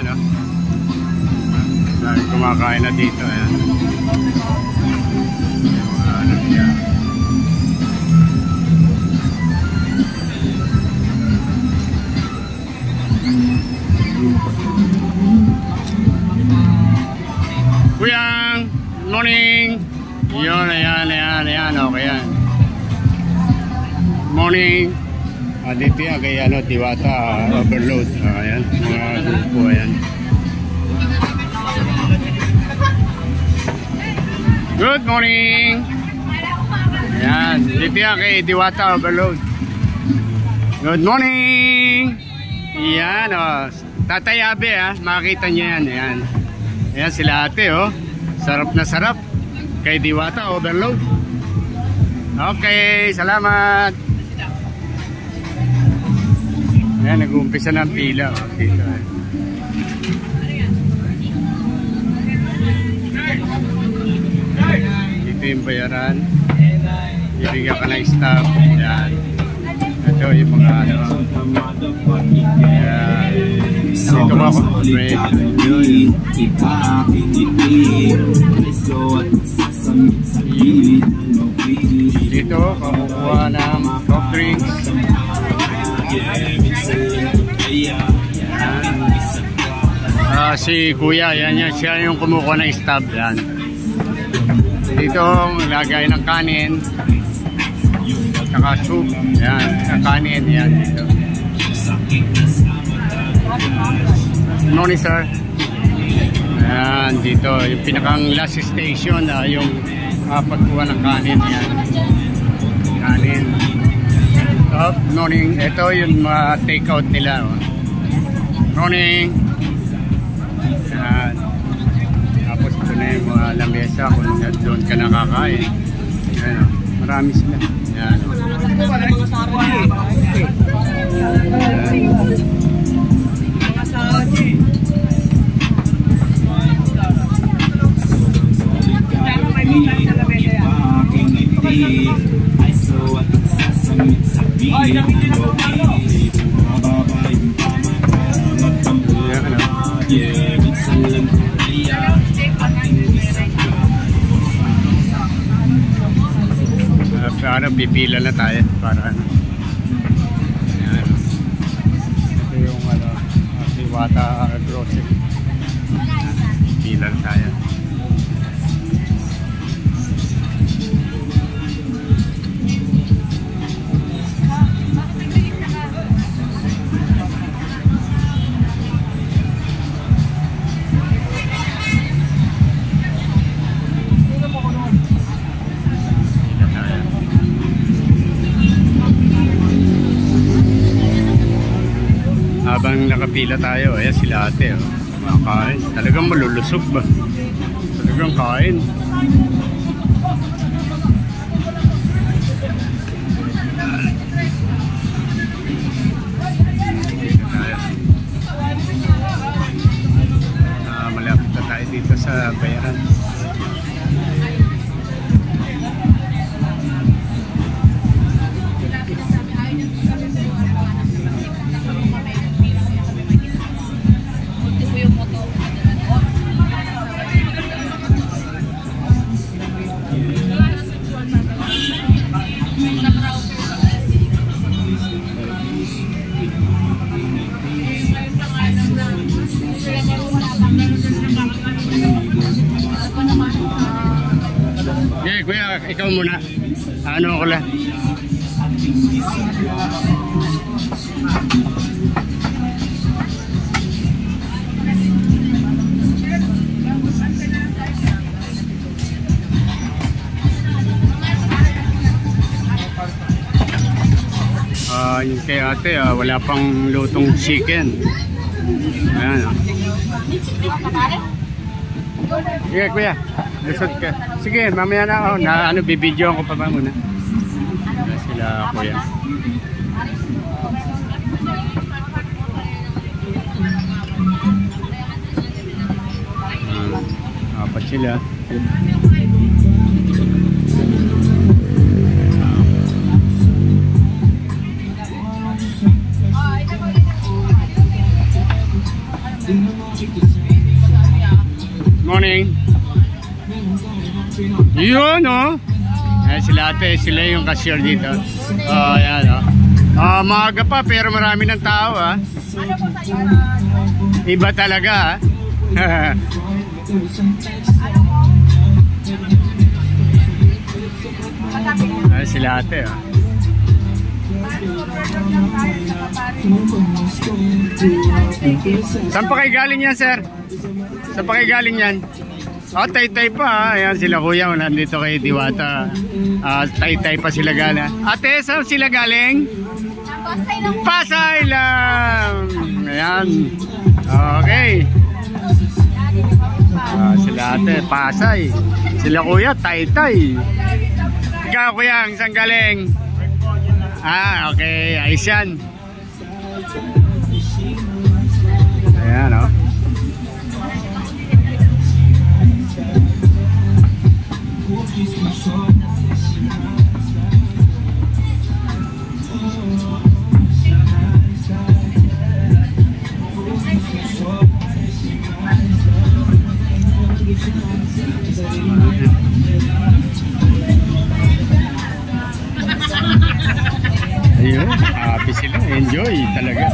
Ayan, oh. Kumakain na dito. Ayan. Kuyang, morning. Yun, ayan, okay yan. Morning. Dito yan, kay Diwata Overload. Ayan, mga grupo, ayan. Good morning. Ayan, dito yan, kay Diwata Overload. Good morning. Ayan, oh. Tatay Abe, makikita niyo yan, ayan. Ayan sila ate, oh. Sarap na sarap. Kay Diwata Overload. Okay, salamat. Ayan, nag-uumpisa ng pila, oh, dito. Dito yung bayaran. Ibigyan ka ng staff. Ayan. Ito yung mga ano. Ayan. Dito mo ako. Dito, kamukuha ng soft drinks. Si Kuya, yan, siya yung kumukuha ng stab. Yan. Dito, lagay ng kanin. Saka soup. Yan, sa kanin. Yan, dito. Morning, sir. Yan, dito. Yung pinakang last station, yung pagkuha ng kanin. Yan. Kanin. Up, morning. Ito yung take out nila. Oh. Morning. Yan. Tapos ito na yung mga lamesa kung doon ka nakakain. Yan, oh. Marami sila. Yan. Para pipila na tayo para ano. Ayan. Ito yung Diwata Grocery. Pipila na tayo. Habang nakapila tayo, ayan sila ate, oh. Makakain. Talagang malulusog ba? Talagang kain. Malapit na tayo dito sa bayaran. Okay, kuya, ikaw muna. Ano ko lang? Yung kay ate, wala pang lutong chicken. Ayan, oh. Sige, kuya. Lusot ka. Sige, mamaya na ako. Bibidyoan ko pa ba muna. Sila, kuya. Apat sila. Morning. Yun, oh. Sila ate, sila yung cashier dito. Oh, yan, oh. Maaga pa pero marami ng tao, ah. Iba talaga, ah. Sila ate, oh. Saan pa kayo galing yan, sir? Saan pa kayo galing yan? Tay-tay pa, ha? Ayan sila kuya, nandito kay Diwata. Tay-tay pa sila galing. Ate, saan sila galing? Pasay lang. Ayan. Okay. Sila ate, Pasay. Sila kuya, tay-tay. Ikaw kuya, saan galing? Okay, ayos yan. Ayan, oh. Ayun, happy sila. Enjoy talaga.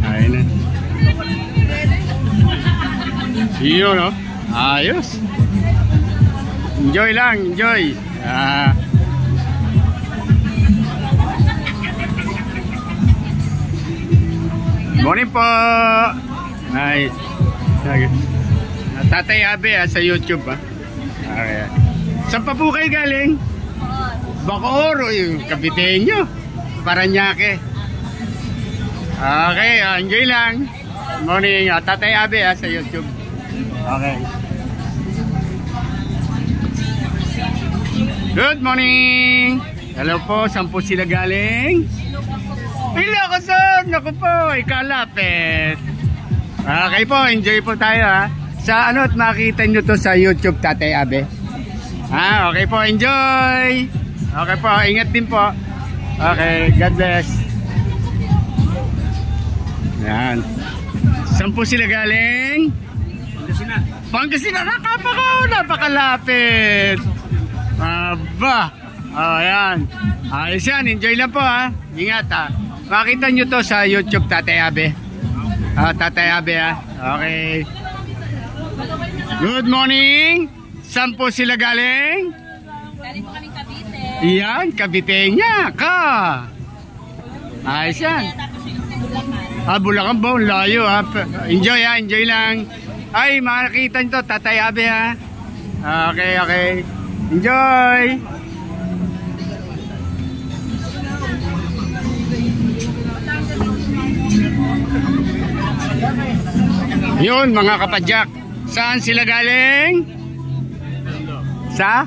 Ayun na. Yun, no? Ayos. Enjoy lang, enjoy. Morning po. Ay. Tatay Abe sa YouTube, ha. Okay. Saan pa po kayo galing? Bacoor, yung Caviteño. Paranaque. Okay, enjoy lang. Morning, Tatay Abe sa YouTube. Okay. Good morning. Hello po, saan po sila galing? Ilocos, naku po, ikalapit. Okay po, enjoy po tayo, ha. Sa ano, at makita nyo to sa YouTube, Tatay Abe. Okay po, enjoy. Okay po, ingat din po. Okay, God bless. Yan. Saan po sila galing? Pangasinan, napakalapit. Aba. Ayan. Ayos yan, enjoy lang po, ha. Ingat, ha. Makita nyo to sa YouTube, Tatay Abe. Tatay Abe, ha. Okay. Good morning. Saan po sila galing? Galing po kami Cavite. Yan, Caviteña ka. Ayos yan. Bulacan ba? Layo, ha. Enjoy, ha. Enjoy lang. Ay, makakita nyo to, Tatay Abe, ha. Okay, okay. Enjoy. Yun, mga kapadyak. Saan sila galing? Sa?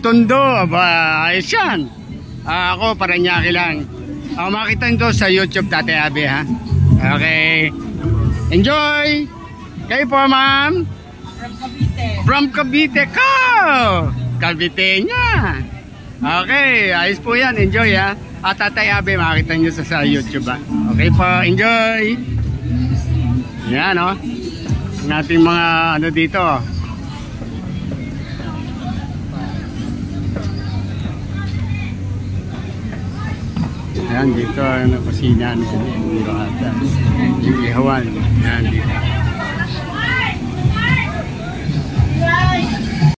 Tondo. Aba, ayos yan. Ako, Paranaque lang. Makita nyo sa YouTube, Tatay Abe, ha? Okay. Enjoy! Kayo po, ma'am? From Cavite. From Cavite ka! Caviteña. Okay, ayos po yan. Enjoy, ha? Tatay Abe, makita nyo sa YouTube, ha? Okay po, enjoy! Yan, oh. Nating mga ano dito. Ayan, dito ang kusina nito. Yung ihawan. Ayan, dito.